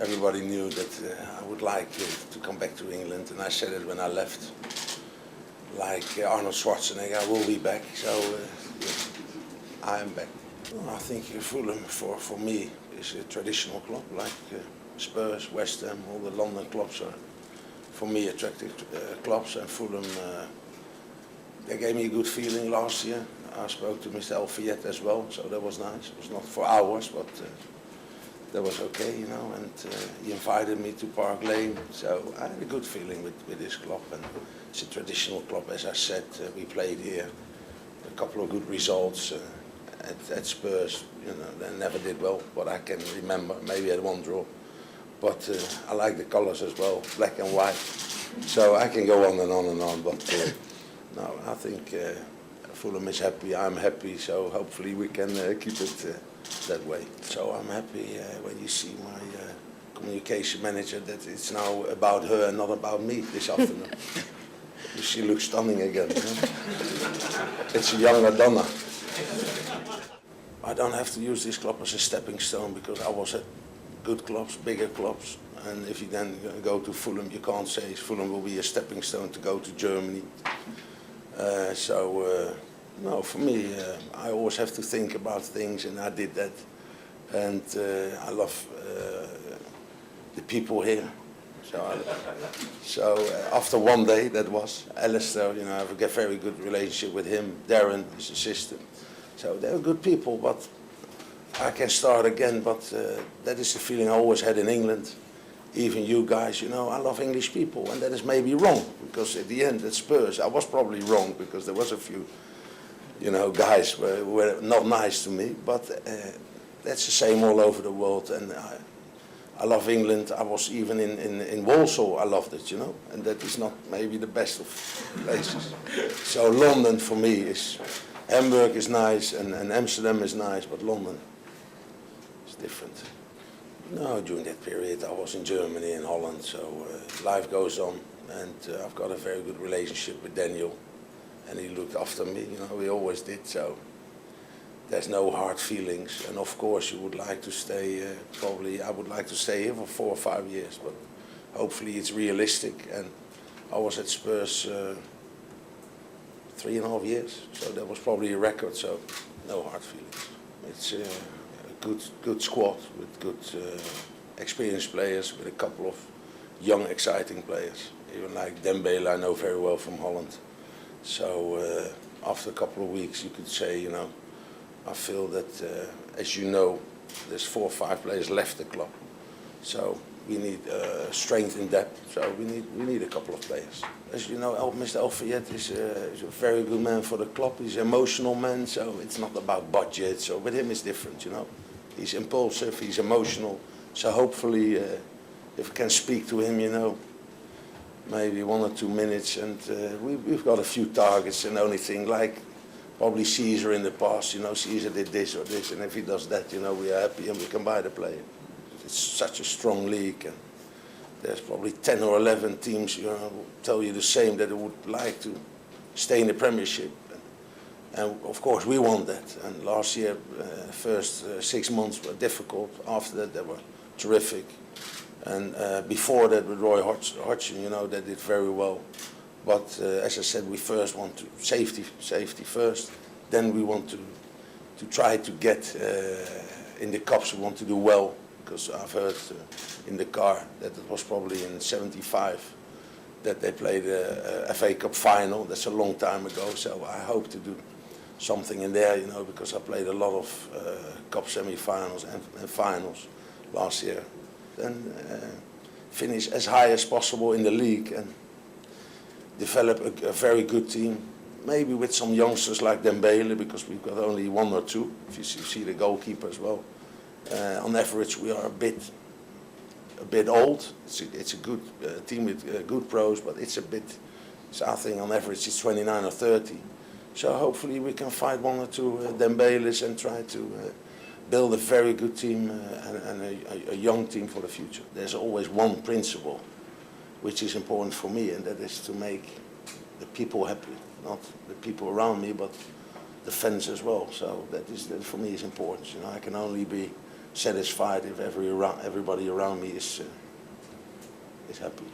everybody knew that I would like to come back to England, and I said it when I left. Like Arnold Schwarzenegger, I will be back, so I am back. Well, I think Fulham, for me, is a traditional club, like Spurs, West Ham, all the London clubs are, for me, attractive clubs, and Fulham, they gave me a good feeling last year. I spoke to Mr. Elfayette as well, so that was nice. It was not for hours, but that was okay, you know, and he invited me to Park Lane, so I had a good feeling with this club, and it's a traditional club, as I said. We played here, a couple of good results at Spurs, you know, they never did well, but I can remember, maybe had one draw, but I like the colors as well, black and white, so I can go on and on and on, but no, I think Fulham is happy, I'm happy, so hopefully we can keep it that way. So I'm happy when you see my communication manager that it's now about her and not about me this afternoon. She looks stunning again. You know? It's a younger Donna. I don't have to use this club as a stepping stone because I was at good clubs, bigger clubs, and if you then go to Fulham, you can't say Fulham will be a stepping stone to go to Germany. No, for me, I always have to think about things, and I did that. And I love the people here. So after one day, that was Alistair, you know, I have a very good relationship with him. Darren, his assistant. So they're good people, but I can start again. But that is the feeling I always had in England. Even you guys, you know, I love English people, and that is maybe wrong, because at the end at Spurs, I was probably wrong, because there was a few, you know, guys were not nice to me, but that's the same all over the world, and I love England. I was even in Walsall, I loved it, you know, and that is not maybe the best of places. So London for me is, Hamburg is nice, and Amsterdam is nice, but London is different. No, during that period I was in Germany and Holland, so life goes on, and I've got a very good relationship with Daniel, and he looked after me, you know, he always did, so there's no hard feelings. And of course you would like to stay, probably I would like to stay here for 4 or 5 years, but hopefully it's realistic. And I was at Spurs 3.5 years, so that was probably a record, so no hard feelings. It's good squad with good experienced players, with a couple of young exciting players, even like Dembele I know very well from Holland. So after a couple of weeks you could say, you know, I feel that as you know, there's 4 or 5 players left the club, so we need strength in depth, so we need a couple of players. As you know, Mr. Elfayette is a very good man for the club. He's an emotional man, so it's not about budget, so with him it's different, you know. He's impulsive, he's emotional, so hopefully if I can speak to him, you know, maybe 1 or 2 minutes, and we've got a few targets, and the only thing, like probably Caesar in the past, you know, Caesar did this or this, and if he does that, you know, we are happy and we can buy the player. It's such a strong league, and there's probably 10 or 11 teams, you know, tell you the same, that they would like to stay in the Premiership. And of course we want that, and last year, first 6 months were difficult, after that they were terrific. And before that with Roy Hodgson, you know, they did very well. But as I said, we first want to safety first. Then we want to try to get in the cups. We want to do well, because I've heard in the car that it was probably in '75 that they played a FA Cup final. That's a long time ago. So I hope to do something in there, you know, because I played a lot of cup semi-finals and finals last year. And finish as high as possible in the league and develop a very good team, maybe with some youngsters like Dembele, because we've got only 1 or 2, if you see the goalkeeper as well. On average we are a bit old. It's a good team with good pros, but it's a bit, so I think on average it's 29 or 30. So hopefully we can find 1 or 2 Dembeles and try to build a very good team and a young team for the future. There's always one principle which is important for me, and that is to make the people happy, not the people around me, but the fans as well. So that for me is important. You know, I can only be satisfied if everybody around me is happy.